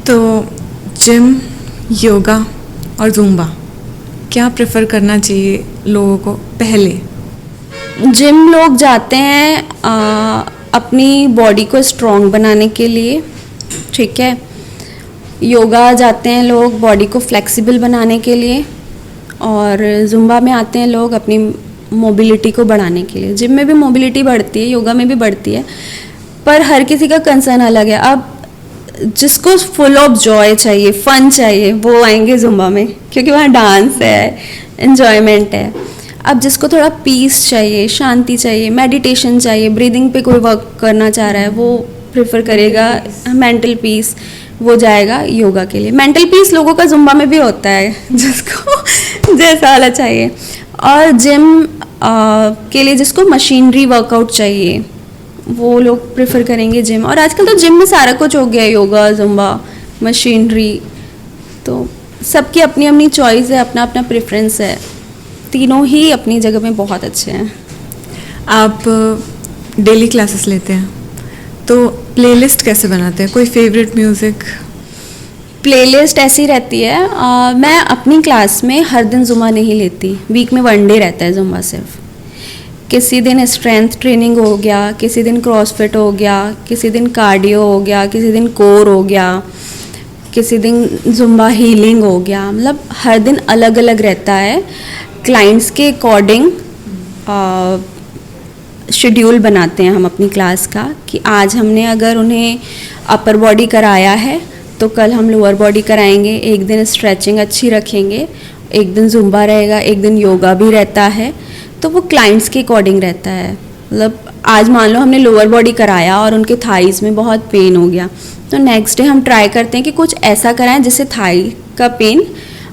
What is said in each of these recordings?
तो जिम, योगा और ज़ुम्बा क्या प्रेफर करना चाहिए लोगों को पहले? जिम लोग जाते हैं अपनी बॉडी को स्ट्रॉन्ग बनाने के लिए, ठीक है। योगा जाते हैं लोग बॉडी को फ्लेक्सिबल बनाने के लिए, और ज़ुम्बा में आते हैं लोग अपनी मोबिलिटी को बढ़ाने के लिए। जिम में भी मोबिलिटी बढ़ती है, योगा में भी बढ़ती है, पर हर किसी का कंसर्न अलग है। अब जिसको फुल ऑफ जॉय चाहिए, फन चाहिए, वो आएंगे ज़ुम्बा में, क्योंकि वहाँ डांस है, एन्जॉयमेंट है। अब जिसको थोड़ा पीस चाहिए, शांति चाहिए, मेडिटेशन चाहिए, ब्रीदिंग पे कोई वर्क करना चाह रहा है, वो प्रेफर करेगा मेंटल पीस, वो जाएगा योगा के लिए। मेंटल पीस लोगों का ज़ुम्बा में भी होता है, जिसको जैसा वाला चाहिए। और जिम के लिए जिसको मशीनरी वर्कआउट चाहिए, वो लोग प्रेफर करेंगे जिम। और आजकल तो जिम में सारा कुछ हो गया है, योगा, ज़ुम्बा, मशीनरी, तो सबकी अपनी अपनी चॉइस है, अपना अपना प्रेफरेंस है। तीनों ही अपनी जगह में बहुत अच्छे हैं। आप डेली क्लासेस लेते हैं, तो प्लेलिस्ट कैसे बनाते हैं? कोई फेवरेट म्यूज़िक? प्लेलिस्ट ऐसी रहती है, मैं अपनी क्लास में हर दिन ज़ुम्बा नहीं लेती, वीक में 1 डे रहता है ज़ुम्बा सिर्फ। किसी दिन स्ट्रेंथ ट्रेनिंग हो गया, किसी दिन क्रॉसफिट हो गया, किसी दिन कार्डियो हो गया, किसी दिन कोर हो गया, किसी दिन ज़ुम्बा हीलिंग हो गया। मतलब हर दिन अलग अलग रहता है। क्लाइंट्स के अकॉर्डिंग शेड्यूल बनाते हैं हम अपनी क्लास का, कि आज हमने अगर उन्हें अपर बॉडी कराया है तो कल हम लोअर बॉडी कराएंगे, एक दिन स्ट्रेचिंग अच्छी रखेंगे, एक दिन ज़ुम्बा रहेगा, एक दिन योगा भी रहता है। तो वो क्लाइंट्स के अकॉर्डिंग रहता है। मतलब आज मान लो हमने लोअर बॉडी कराया और उनके थाइज़ में बहुत पेन हो गया, तो नेक्स्ट डे हम ट्राई करते हैं कि कुछ ऐसा कराएं जिससे थाई का पेन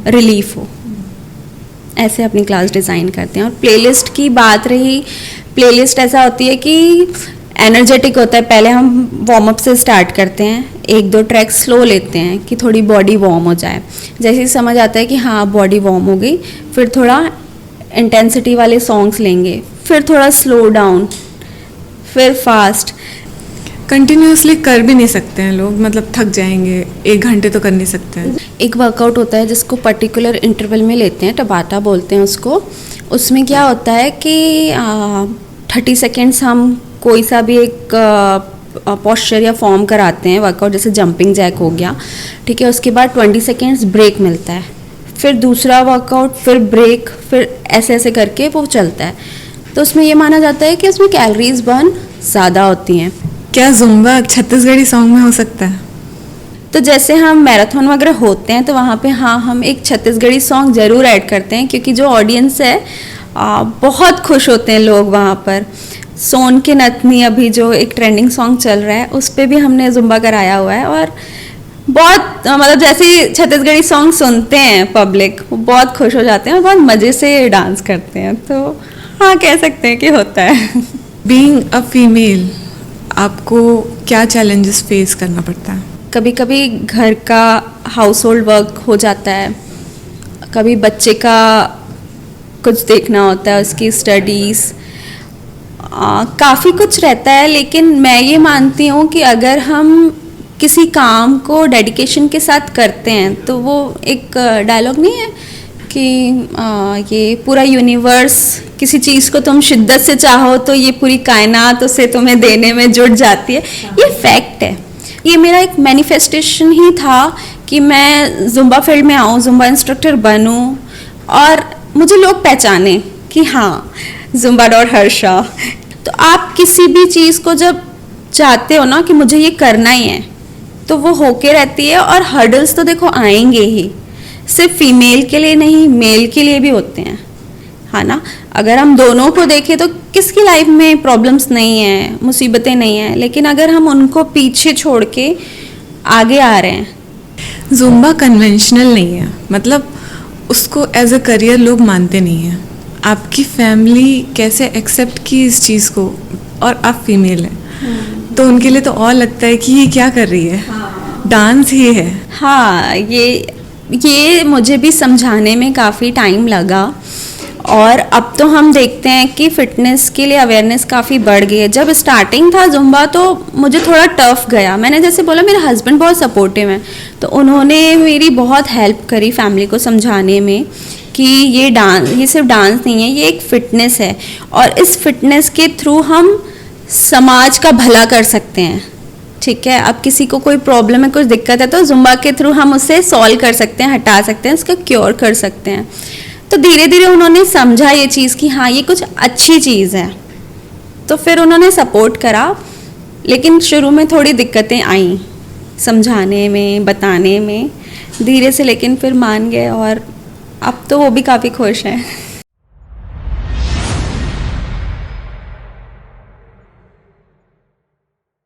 रिलीफ हो। ऐसे अपनी क्लास डिज़ाइन करते हैं। और प्लेलिस्ट की बात रही, प्लेलिस्ट ऐसा होती है कि एनर्जेटिक होता है। पहले हम वार्म अप से स्टार्ट करते हैं, 1-2 ट्रैक स्लो लेते हैं कि थोड़ी बॉडी वार्म हो जाए। जैसे ही समझ आता है कि हाँ बॉडी वार्म हो गई, फिर थोड़ा इंटेंसिटी वाले सॉन्ग्स लेंगे, फिर थोड़ा स्लो डाउन, फिर फास्ट। कंटिन्यूसली कर भी नहीं सकते हैं लोग, मतलब थक जाएंगे, 1 घंटे तो कर नहीं सकते हैं। एक वर्कआउट होता है जिसको पर्टिकुलर इंटरवल में लेते हैं, टबाटा बोलते हैं उसको। उसमें क्या होता है कि 30 सेकेंड्स हम कोई सा भी एक पोस्चर या फॉर्म कराते हैं वर्कआउट, जैसे जंपिंग जैक हो गया, ठीक है। उसके बाद 20 सेकेंड्स ब्रेक मिलता है, फिर दूसरा वर्कआउट, फिर ब्रेक, फिर ऐसे ऐसे करके वो चलता है। तो उसमें ये माना जाता है कि उसमें कैलोरीज बर्न ज़्यादा होती हैं। क्या ज़ुम्बा छत्तीसगढ़ी सॉन्ग में हो सकता है? तो जैसे हम मैराथन वगैरह होते हैं तो वहाँ पे हाँ हम एक छत्तीसगढ़ी सॉन्ग ज़रूर ऐड करते हैं, क्योंकि जो ऑडियंस है बहुत खुश होते हैं लोग वहाँ पर। सोन के नथनी अभी जो एक ट्रेंडिंग सॉन्ग चल रहा है, उस पर भी हमने ज़ुम्बा कराया हुआ है। और बहुत मतलब जैसे छत्तीसगढ़ी सॉन्ग सुनते हैं पब्लिक, वो बहुत खुश हो जाते हैं और बहुत मज़े से डांस करते हैं। तो हाँ कह सकते हैं कि होता है। बीइंग अ फीमेल आपको क्या चैलेंजेस फेस करना पड़ता है? कभी कभी घर का हाउस होल्ड वर्क हो जाता है, कभी बच्चे का कुछ देखना होता है, उसकी स्टडीज़, काफ़ी कुछ रहता है। लेकिन मैं ये मानती हूँ कि अगर हम किसी काम को डेडिकेशन के साथ करते हैं तो वो एक डायलॉग नहीं है कि ये पूरा यूनिवर्स, किसी चीज़ को तुम शिद्दत से चाहो तो ये पूरी कायनात उसे तुम्हें देने में जुट जाती है। ये फैक्ट है। ये मेरा एक मैनिफेस्टेशन ही था कि मैं ज़ुम्बा फील्ड में आऊँ, ज़ुम्बा इंस्ट्रक्टर बनूँ और मुझे लोग पहचाने कि हाँ ज़ुम्बा डॉट हर्षा। तो आप किसी भी चीज़ को जब चाहते हो ना कि मुझे ये करना ही है, तो वो होके रहती है। और हर्डल्स तो देखो आएंगे ही, सिर्फ फीमेल के लिए नहीं, मेल के लिए भी होते हैं, है ना। अगर हम दोनों को देखें तो किसकी लाइफ में प्रॉब्लम्स नहीं है, मुसीबतें नहीं हैं, लेकिन अगर हम उनको पीछे छोड़ के आगे आ रहे हैं। ज़ुम्बा कन्वेंशनल नहीं है, मतलब उसको एज अ करियर लोग मानते नहीं हैं। आपकी फैमिली कैसे एक्सेप्ट की इस चीज़ को? और आप फीमेल हैं तो उनके लिए तो और लगता है कि ये क्या कर रही है, डांस ही है। हाँ ये मुझे भी समझाने में काफ़ी टाइम लगा। और अब तो हम देखते हैं कि फ़िटनेस के लिए अवेयरनेस काफ़ी बढ़ गई है। जब स्टार्टिंग था जुम्बा तो मुझे थोड़ा टफ गया। मैंने जैसे बोला, मेरे हस्बैंड बहुत सपोर्टिव हैं, तो उन्होंने मेरी बहुत हेल्प करी फैमिली को समझाने में कि ये सिर्फ डांस नहीं है, ये एक फ़िटनेस है और इस फिटनेस के थ्रू हम समाज का भला कर सकते हैं। ठीक है, अब किसी को कोई प्रॉब्लम है, कुछ दिक्कत है, तो जुम्बा के थ्रू हम उसे सॉल्व कर सकते हैं, हटा सकते हैं, उसका क्योर कर सकते हैं। तो धीरे धीरे उन्होंने समझा ये चीज़ कि हाँ ये कुछ अच्छी चीज़ है, तो फिर उन्होंने सपोर्ट करा। लेकिन शुरू में थोड़ी दिक्कतें आई समझाने में, बताने में, धीरे से लेकिन फिर मान गए और अब तो वो भी काफ़ी खुश हैं।